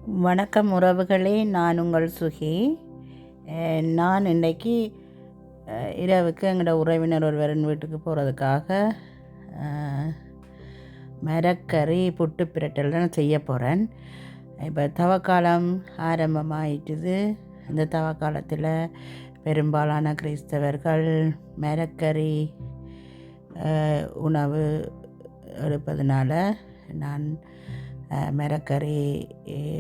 வணக்கம் உறவுகளே, நான் உங்கள் சுகி. நான் இன்றைக்கி இரவுக்கு எங்களோட உறவினர் ஒருவரின் வீட்டுக்கு போகிறதுக்காக மரக்கறி புட்டு பிரட்டல் தான் செய்ய போகிறேன். இப்போ தவக்காலம் ஆரம்பமாயிட்டுது. இந்த தவக்காலத்தில் பெரும்பாலான கிறிஸ்தவர்கள் மரக்கறி உணவு எடுப்பதனால நான் மரக்கறி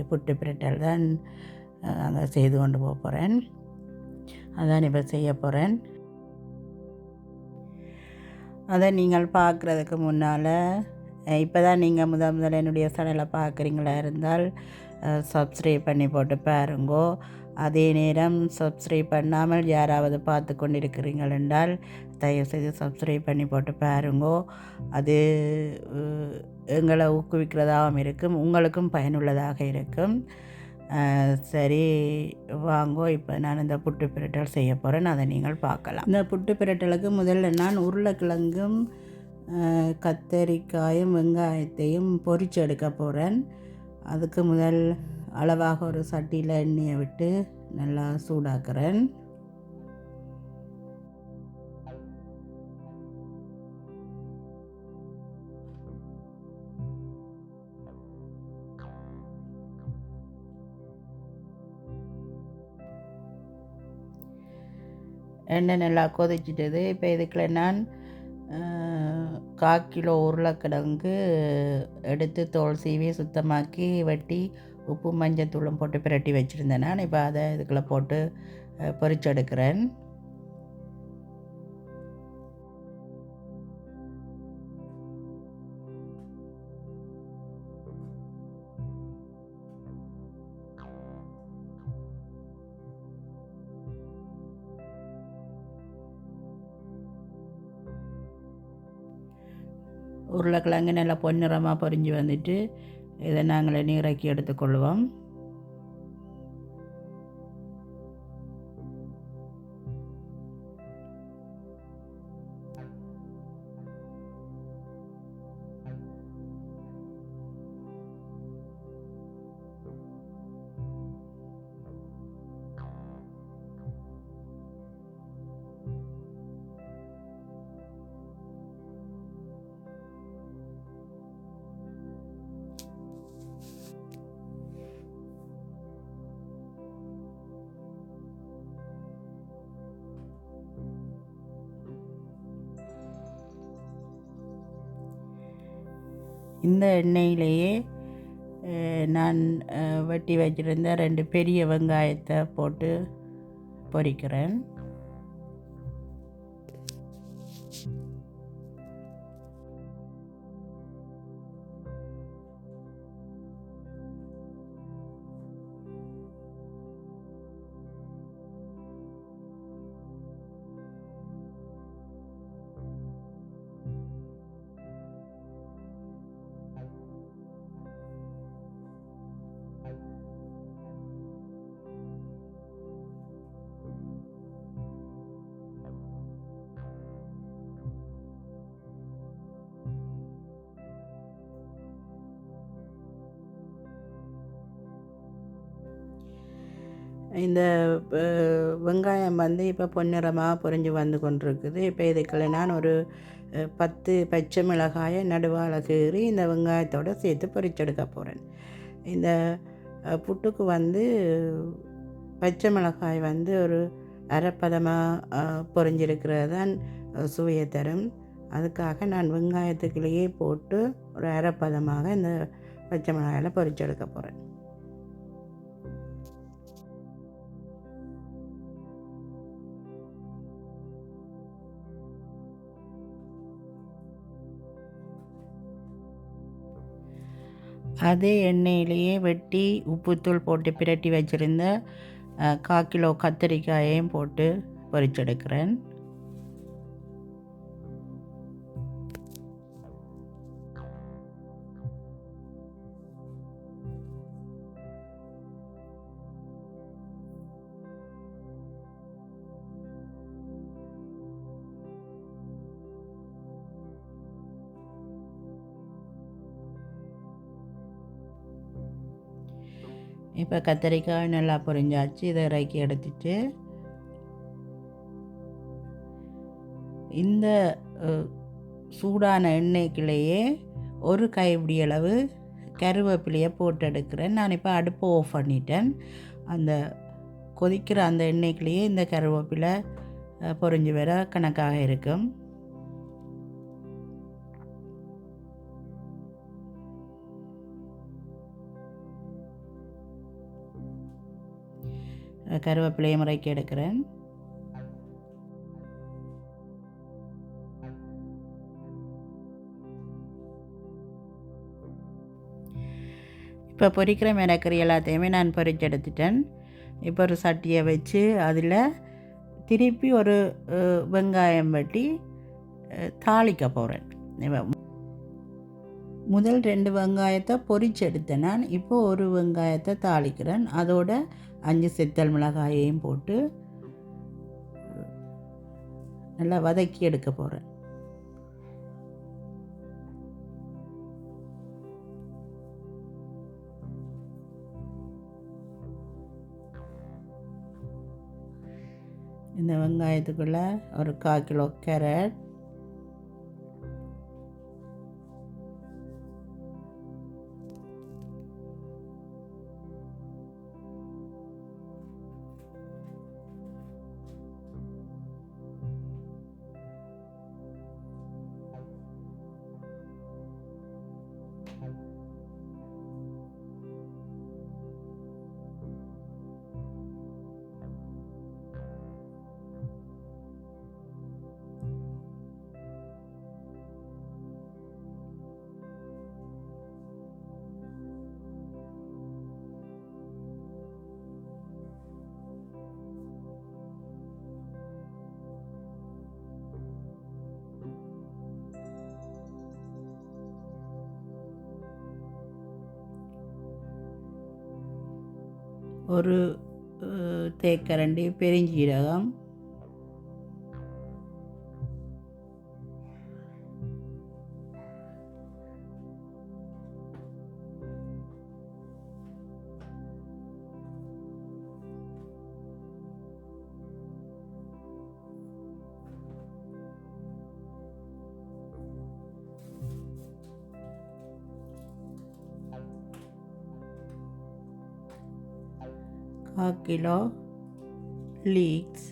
புட்டு பிரட்டல் தான் அங்கே செய்து கொண்டு போக போகிறேன். அதான் இப்போ செய்ய போகிறேன். அதை நீங்கள் பார்க்குறதுக்கு முன்னால் இப்போ தான் நீங்கள் முதல்ல என்னுடைய சேனலை பார்க்குறீங்களா இருந்தால் சப்ஸ்கிரைப் பண்ணி போட்டு பாருங்கோ. அதே நேரம் சப்ஸ்கிரைப் பண்ணாமல் யாராவது பார்த்து கொண்டிருக்கிறீங்கள் என்றால் தயவுசெய்து சப்ஸ்கிரைப் பண்ணி போட்டு பாருங்கோ. அது எங்களை ஊக்குவிக்கிறதாகவும் இருக்கும், உங்களுக்கும் பயனுள்ளதாக இருக்கும். சரி வாங்கோ, இப்போ நான் இந்த புட்டு பிரட்டல் செய்ய போகிறேன், அதை நீங்கள் பார்க்கலாம். இந்த புட்டு பிரட்டலுக்கு முதல்ல நான் உருளைக்கிழங்கும் கத்தரிக்காயும் வெங்காயத்தையும் பொரிச்சு எடுக்க போகிறேன். அதுக்கு முதல் அளவாக ஒரு சட்டியில் எண்ணெயை விட்டு நல்லா சூடாக்குறேன். எண்ணெய் நல்லா கொதிச்சிட்டது. இப்போ இதுக்குள்ள நான் 1/4 கிலோ உருளைக்கிழங்கு எடுத்து தோல் சீவி சுத்தமாக்கி வெட்டி உப்பு மஞ்சத்தூளும் போட்டு பிரட்டி வச்சுருந்தேன். நான் இப்போ அதை இதுக்குள்ளே போட்டு பொரிச்செடுக்கிறேன். உருளைக்கிழங்கு நல்லா பொன்னிறமாக பொரிஞ்சு வந்துட்டு இதை நாங்கள் நீராக்கி எடுத்துக்கொள்வோம். இந்த எண்ணெயிலேயே நான் வெட்டி வச்சுருந்த 2 பெரிய வெங்காயத்தை போட்டு பொரிக்கிறேன். இந்த வெங்காயம் இப்போ பொன்னிறமாக பொரிஞ்சு வந்து கொண்டிருக்குது. இப்போ இதுக்குள்ள நான் ஒரு 10 பச்சை மிளகாயை நடுவால் கீறி இந்த வெங்காயத்தோடு சேர்த்து பொரிச்செடுக்க போகிறேன். இந்த புட்டுக்கு பச்சை மிளகாய் ஒரு அரைப்பதமாக பொரிஞ்சிருக்கிறது தான் சுவையை தரும். அதுக்காக நான் வெங்காயத்துக்குள்ளேயே போட்டு ஒரு அரைப்பதமாக இந்த பச்சை மிளகாயில் பொரிச்செடுக்க போகிறேன். அதே எண்ணெயிலேயே வெட்டி உப்புத்தூள் போட்டு பிரட்டி வச்சுருந்த 1/4 கிலோ கத்திரிக்காயையும் போட்டு பொரிச்செடுக்கிறேன். இப்போ கத்திரிக்காய் நல்லா பொரிஞ்சாச்சு. இதை இறக்கி எடுத்துட்டு இந்த சூடான எண்ணெய்க்குள்ளேயே ஒரு கைப்பிடி அளவு கருவேப்பிலையை போட்டு எடுக்கிறேன். நான் இப்போ அடுப்பை ஆஃப் பண்ணிட்டேன். அந்த கொதிக்கிற அந்த எண்ணெய்க்குள்ளேயே இந்த கருவேப்பிலை பொரிஞ்சு வர கணக்காக இருக்கும். கருவேப்பிலையை முறைக்கு எடுக்கிறேன். இப்போ பொரிக்கிற மிளகறி எல்லாத்தையுமே நான் பொரிச்சு எடுத்துட்டேன். இப்போ ஒரு சட்டியை வச்சு அதில் திருப்பி ஒரு வெங்காயம் வெட்டி தாளிக்க போகிறேன். முதல் 2 வெங்காயத்தை பொரிச்சு எடுத்தேன் நான். இப்போ ஒரு வெங்காயத்தை தாளிக்கிறேன். அதோட 5 செத்தல் மிளகாயையும் போட்டு நல்லா வதக்கி எடுக்க போகிறேன். இந்த வெங்காயத்துக்குள்ளே ஒரு 1/4 கிலோ கேரட், ஒரு தேக்கரண்டி பெருஞ்சீரகம், கிலோ லீக்ஸ்,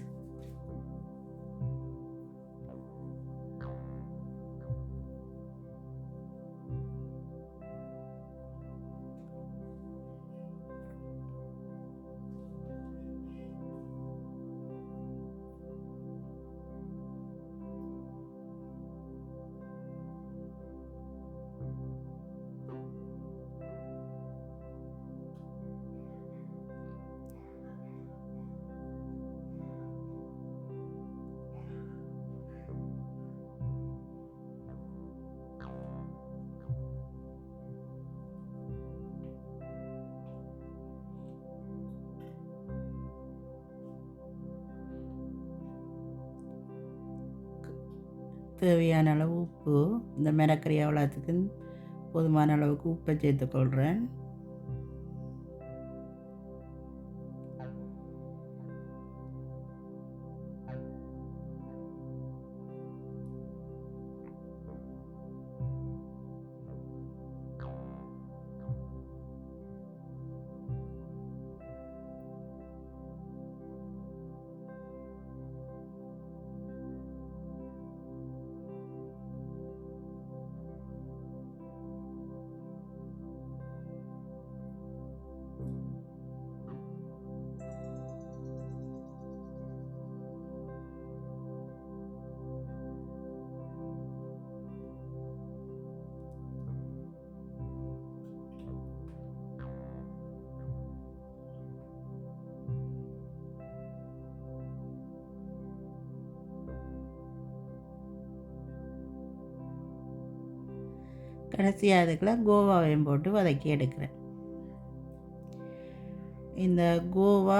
தேவையான அளவு உப்பு. இந்த மிளகறி அவ்வளோத்துக்கு போதுமான அளவுக்கு உப்பை சேர்த்துக்கொள்கிறேன். கடைசியாக அதுக்குள்ள கோவாவையும் போட்டு வதக்கி எடுக்கிறேன். இந்த கோவா,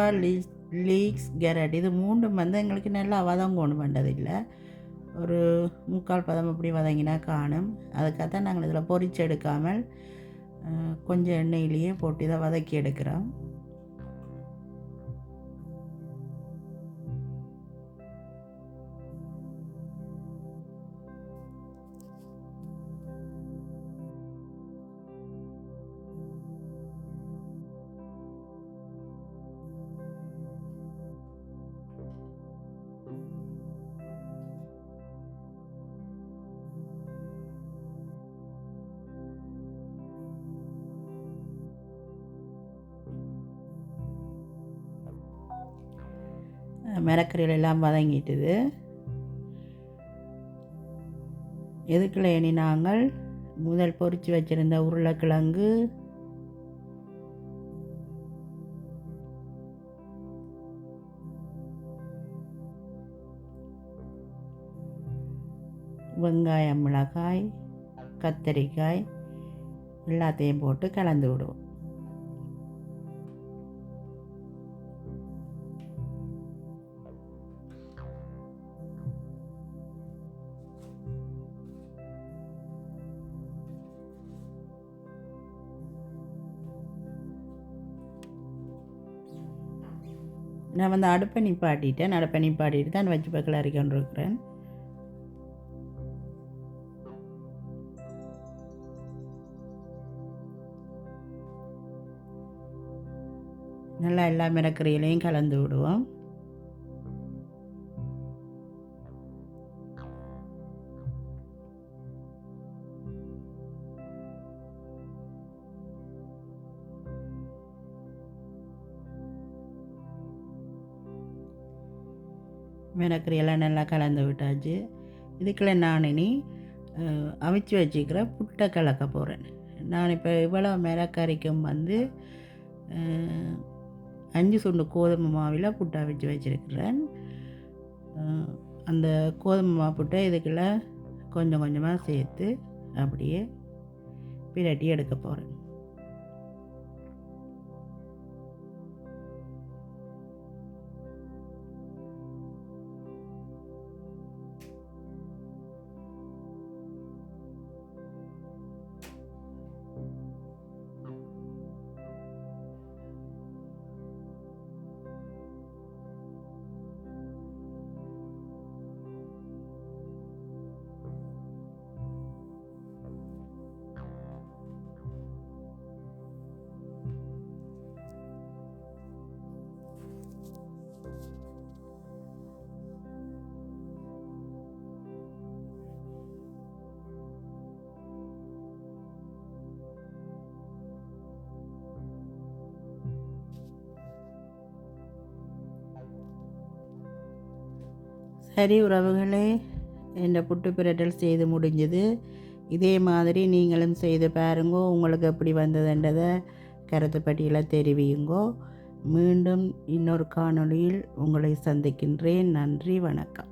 லீக்ஸ், கேரட் இது 3 வந்து எங்களுக்கு நல்லா வதங்கணும் வேண்டதில்லை. ஒரு 3/4 பதம் அப்படி வதங்கினா காணும். அதுக்காக நாங்கள் இதில் பொரிச்சு எடுக்காமல் கொஞ்சம் எண்ணெயிலேயே போட்டு இதை வதக்கி எடுக்கிறோம். மிளகறிகள் எல்லாம் வதங்கிட்டுது. இதுக்குள்ள இனி நாங்கள் முதல் பொரித்து வச்சுருந்த உருளைக்கிழங்கு, வெங்காயம், மிளகாய், கத்தரிக்காய் எல்லாத்தையும் போட்டு கலந்து விடுவோம். நான் வந்து அடுப்பை நிப்பாட்டிட்டு தான் வச்சு பக்கத்தில் அரைக்கொண்டிருக்கிறேன். நல்லா எல்லா மிளகறிகளையும் கலந்து விடுவோம். மிளகறியெல்லாம் நல்லா கலந்து விட்டாச்சு. இதுக்குள்ள நான் இனி அவிச்சு வச்சுக்கிற புட்டை கலக்க போகிறேன். நான் இப்போ இவ்வளோ மிளகறிக்கும் வந்து 5 சுண்டு கோதுமை மாவில் புட்டை அவிச்சு வச்சுருக்கிறேன். அந்த கோதுமை மாவு புட்டை இதுக்குள்ள கொஞ்சம் கொஞ்சமாக சேர்த்து அப்படியே பிரட்டி எடுக்க போகிறேன். சரி உறவுகளே, இந்த புட்டு பிரட்டல் செய்து முடிஞ்சது. இதே மாதிரி நீங்களும் செய்து பாருங்கோ. உங்களுக்கு எப்படி வந்ததுன்றதை கருத்து பட்டியலில் தெரிவியுங்கோ. மீண்டும் இன்னொரு காணொளியில் உங்களை சந்திக்கின்றேன். நன்றி, வணக்கம்.